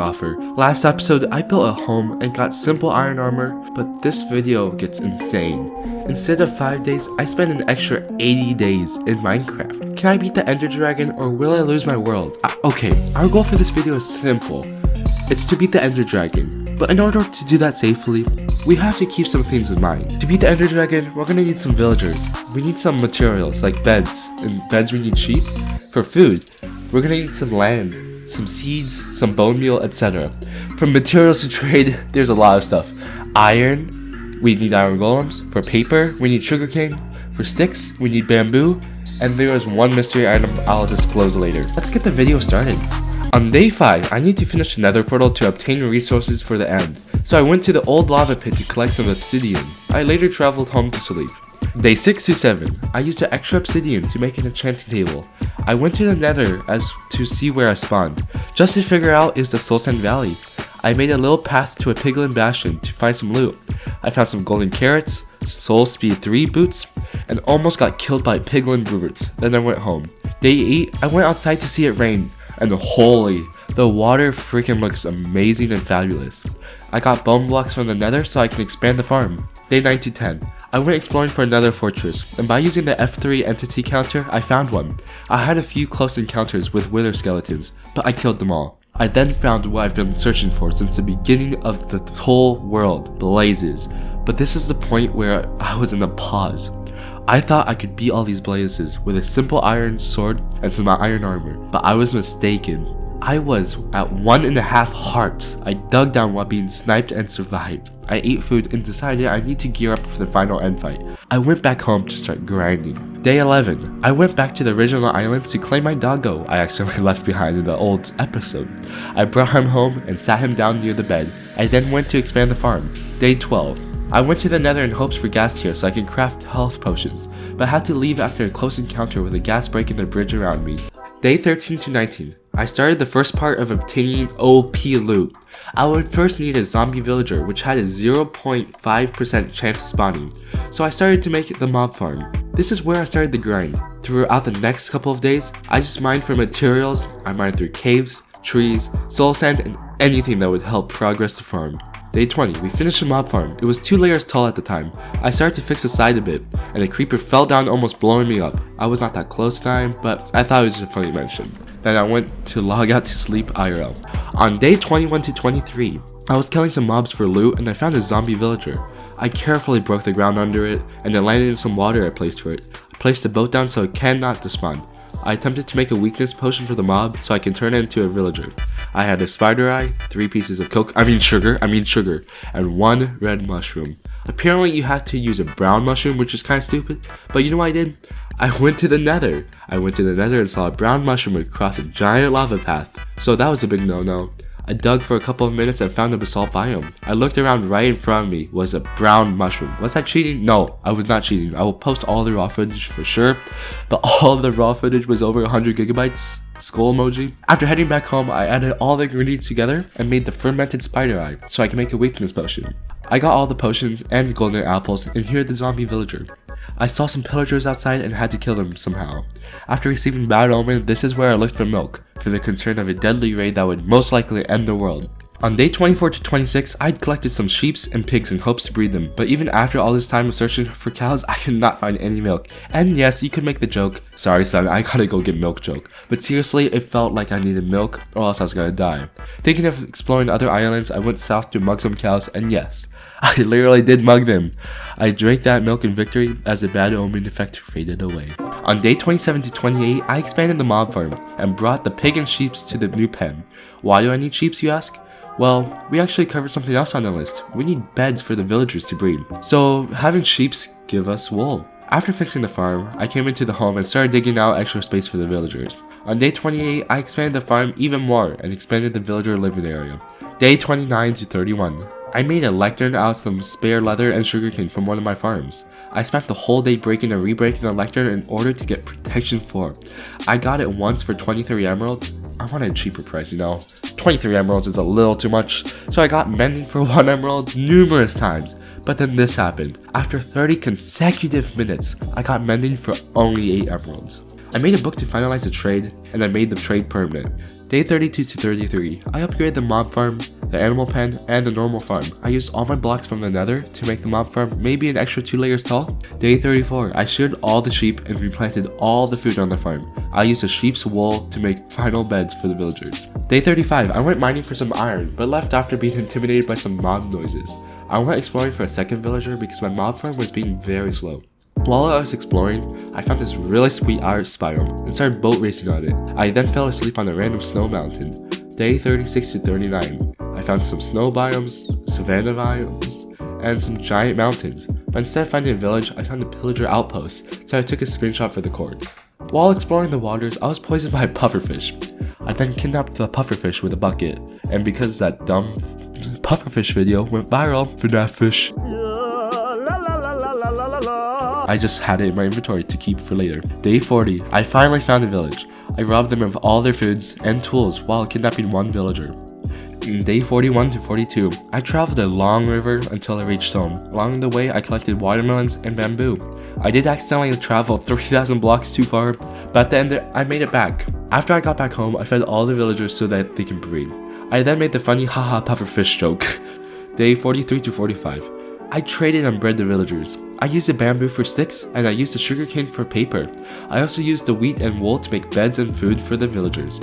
offer. Last episode, I built a home and got simple iron armor, but this video gets insane. Instead of 5 days, I spent an extra 80 days in Minecraft. Can I beat the Ender Dragon or will I lose my world? Okay, our goal for this video is simple. It's to beat the Ender Dragon, but in order to do that safely, we have to keep some things in mind. To beat the Ender Dragon, we're gonna need some villagers. We need some materials like beds, and beds we need sheep. For food, we're gonna need some land, some seeds, some bone meal, etc. From materials to trade, there's a lot of stuff. Iron, we need iron golems. For paper, we need sugarcane. For sticks, we need bamboo. And there is one mystery item I'll disclose later. Let's get the video started. On day 5, I need to finish the nether portal to obtain resources for the end. So I went to the old lava pit to collect some obsidian. I later traveled home to sleep. Day 6 to 7, I used the extra obsidian to make an enchanting table. I went to the nether as to see where I spawned, just to figure out is the Soul Sand Valley. I made a little path to a piglin bastion to find some loot. I found some golden carrots, soul speed 3 boots, and almost got killed by piglin brutes. Then I went home. Day 8, I went outside to see it rain, and holy, the water freaking looks amazing and fabulous. I got bone blocks from the nether so I can expand the farm. Day 9 to 10, I went exploring for another fortress, and by using the F3 entity counter, I found one. I had a few close encounters with wither skeletons, but I killed them all. I then found what I've been searching for since the beginning of the whole world, blazes. But this is the point where I was in a pause. I thought I could beat all these blazes with a simple iron sword and some iron armor, but I was mistaken. I was at 1.5 hearts. I dug down while being sniped and survived. I ate food and decided I need to gear up for the final end fight. I went back home to start grinding. Day 11, I went back to the original islands to claim my doggo I accidentally left behind in the old episode. I brought him home and sat him down near the bed. I then went to expand the farm. Day 12, I went to the nether in hopes for ghast tear so I can craft health potions, but had to leave after a close encounter with a ghast breaking the bridge around me. Day 13 to 19, I started the first part of obtaining OP loot. I would first need a zombie villager which had a 0.5% chance of spawning, so I started to make the mob farm. This is where I started the grind. Throughout the next couple of days, I just mined for materials. I mined through caves, trees, soul sand, and anything that would help progress the farm. Day 20, we finished the mob farm. It was 2 layers tall at the time. I started to fix the side a bit, and a creeper fell down almost blowing me up. I was not that close to dying, but I thought it was just a funny mention. Then I went to log out to sleep IRL. On day 21 to 23, I was killing some mobs for loot and I found a zombie villager. I carefully broke the ground under it and then landed in some water I placed for it. I placed a boat down so it cannot despawn. I attempted to make a weakness potion for the mob so I can turn it into a villager. I had a spider eye, 3 pieces of sugar, and 1 red mushroom. Apparently you have to use a brown mushroom, which is kind of stupid, but you know what I did? I went to the nether. And saw a brown mushroom across a giant lava path, so that was a big no-no. I dug for a couple of minutes and found a basalt biome. I looked around, right in front of me was a brown mushroom. Was I cheating? No, I was not cheating. I will post all the raw footage for sure, but all the raw footage was over 100 gigabytes. Skull emoji. After heading back home, I added all the ingredients together and made the fermented spider eye so I can make a weakness potion. I got all the potions and golden apples and here the zombie villager. I saw some pillagers outside and had to kill them somehow. After receiving bad omen, this is where I looked for milk, for the concern of a deadly raid that would most likely end the world. On day 24 to 26, I'd collected some sheep and pigs in hopes to breed them, but even after all this time of searching for cows, I could not find any milk. And yes, you could make the joke, sorry son, I gotta go get milk joke, but seriously, it felt like I needed milk or else I was gonna die. Thinking of exploring other islands, I went south to mug some cows, and yes, I literally did mug them. I drank that milk in victory as the bad omen effect faded away. On day 27 to 28, I expanded the mob farm and brought the pig and sheep to the new pen. Why do I need sheep, you ask? Well, we actually covered something else on the list. We need beds for the villagers to breed. So having sheep give us wool. After fixing the farm, I came into the home and started digging out extra space for the villagers. On day 28, I expanded the farm even more and expanded the villager living area. Day 29 to 31. I made a lectern out of some spare leather and sugarcane from one of my farms. I spent the whole day breaking and re-breaking the lectern in order to get protection 4. I got it once for 23 emeralds. I wanted a cheaper price, 23 emeralds is a little too much, so I got mending for 1 emerald numerous times. But then this happened. After 30 consecutive minutes, I got mending for only 8 emeralds. I made a book to finalize the trade, and I made the trade permanent. Day 32 to 33, I upgraded the mob farm, the animal pen, and the normal farm. I used all my blocks from the nether to make the mob farm maybe an extra 2 layers tall. Day 34, I sheared all the sheep and replanted all the food on the farm. I used the sheep's wool to make final beds for the villagers. Day 35, I went mining for some iron, but left after being intimidated by some mob noises. I went exploring for a second villager because my mob farm was being very slow. While I was exploring, I found this really sweet ice biome and started boat racing on it. I then fell asleep on a random snow mountain. Day 36 to 39, I found some snow biomes, savanna biomes, and some giant mountains. But instead of finding a village, I found a pillager outpost, so I took a screenshot for the cords. While exploring the waters, I was poisoned by a pufferfish. I then kidnapped the pufferfish with a bucket, and because that dumb pufferfish video went viral for that fish, I just had it in my inventory to keep for later. Day 40, I finally found a village. I robbed them of all their foods and tools while kidnapping one villager. In day 41 to 42, I traveled a long river until I reached home. Along the way, I collected watermelons and bamboo. I did accidentally travel 3,000 blocks too far, but at the end I made it back. After I got back home, I fed all the villagers so that they can breed. I then made the funny haha pufferfish joke. Day 43 to 45, I traded and bred the villagers. I used the bamboo for sticks, and I used the sugarcane for paper. I also used the wheat and wool to make beds and food for the villagers.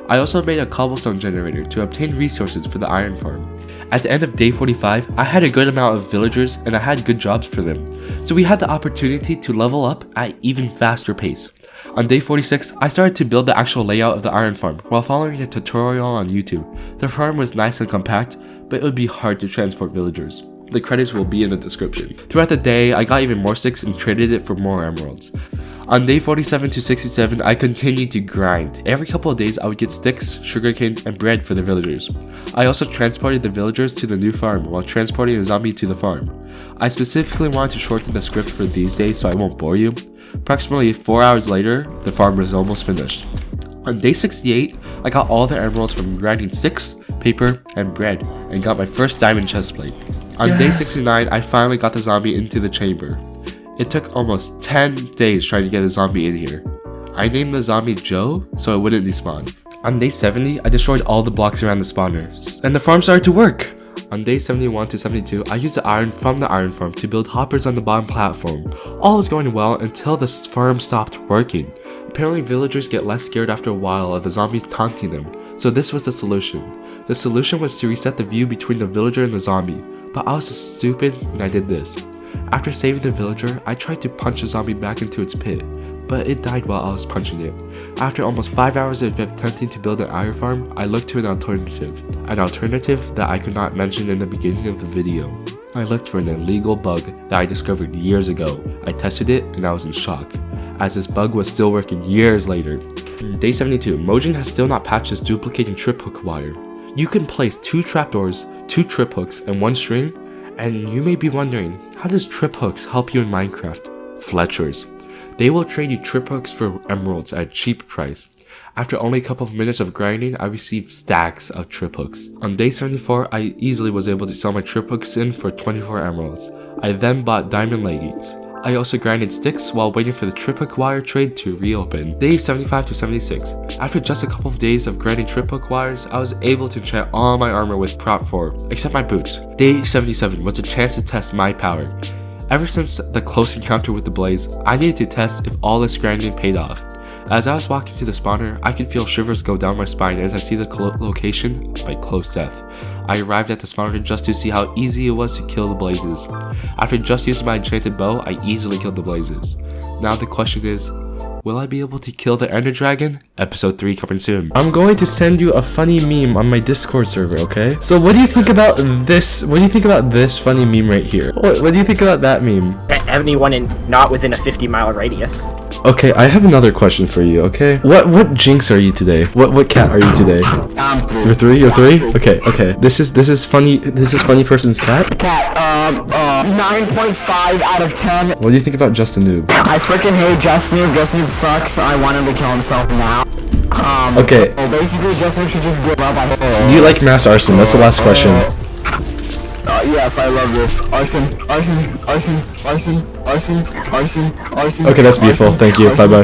I also made a cobblestone generator to obtain resources for the iron farm. At the end of day 45, I had a good amount of villagers and I had good jobs for them. So we had the opportunity to level up at even faster pace. On day 46, I started to build the actual layout of the iron farm while following a tutorial on YouTube. The farm was nice and compact, but it would be hard to transport villagers. The credits will be in the description. Throughout the day, I got even more sticks and traded it for more emeralds. On day 47 to 67, I continued to grind. Every couple of days, I would get sticks, sugarcane, and bread for the villagers. I also transported the villagers to the new farm while transporting a zombie to the farm. I specifically wanted to shorten the script for these days so I won't bore you. Approximately 4 hours later, the farm was almost finished. On day 68, I got all the emeralds from grinding sticks, paper, and bread, and got my first diamond chestplate. On day 69, I finally got the zombie into the chamber. It took almost 10 days trying to get a zombie in here. I named the zombie Joe so it wouldn't despawn. On day 70, I destroyed all the blocks around the spawner, and the farm started to work. On day 71 to 72, I used the iron from the iron farm to build hoppers on the bottom platform. All was going well until the farm stopped working. Apparently villagers get less scared after a while of the zombies taunting them, so this was the solution. The solution was to reset the view between the villager and the zombie, but I was just stupid and I did this. After saving the villager, I tried to punch the zombie back into its pit, but it died while I was punching it. After almost 5 hours of attempting to build an iron farm, I looked to an alternative that I could not mention in the beginning of the video. I looked for an illegal bug that I discovered years ago. I tested it and I was in shock, as this bug was still working years later. Day 72, Mojang has still not patched this duplicating trip hook wire. You can place 2 trapdoors, 2 trip hooks, and 1 string, and you may be wondering, how does trip hooks help you in Minecraft? Fletchers. They will trade you trip hooks for emeralds at a cheap price. After only a couple of minutes of grinding, I received stacks of trip hooks. On day 74, I easily was able to sell my trip hooks in for 24 emeralds. I then bought diamond leggings. I also grinded sticks while waiting for the trip hook wire trade to reopen. Day 75 to 76. After just a couple of days of grinding trip hook wires, I was able to enchant all my armor with Prop 4, except my boots. Day 77 was a chance to test my power. Ever since the close encounter with the blaze, I needed to test if all this grinding paid off. As I was walking to the spawner, I could feel shivers go down my spine as I see the location of my close death. I arrived at the spawner just to see how easy it was to kill the blazes. After just using my enchanted bow, I easily killed the blazes. Now the question is, will I be able to kill the Ender Dragon? Episode 3 coming soon. I'm going to send you a funny meme on my Discord server, okay? So what do you think about this? What do you think about this funny meme right here? What do you think about that meme? Anyone not within a 50-mile radius. Okay, I have another question for you, okay? What jinx are you today? What cat are you today? I'm 3. You're 3? You're 3? Okay. This is funny person's cat? Cat, 9.5 out of 10. What do you think about Justin Noob? I freaking hate Justin Noob. Justin Noob sucks. I want him to kill himself now. Okay. So basically, Justin Noob should just give up. Do you like mass arson? That's the last question. Yes, I love this. Arson. Okay, that's beautiful. Thank you. Bye-bye.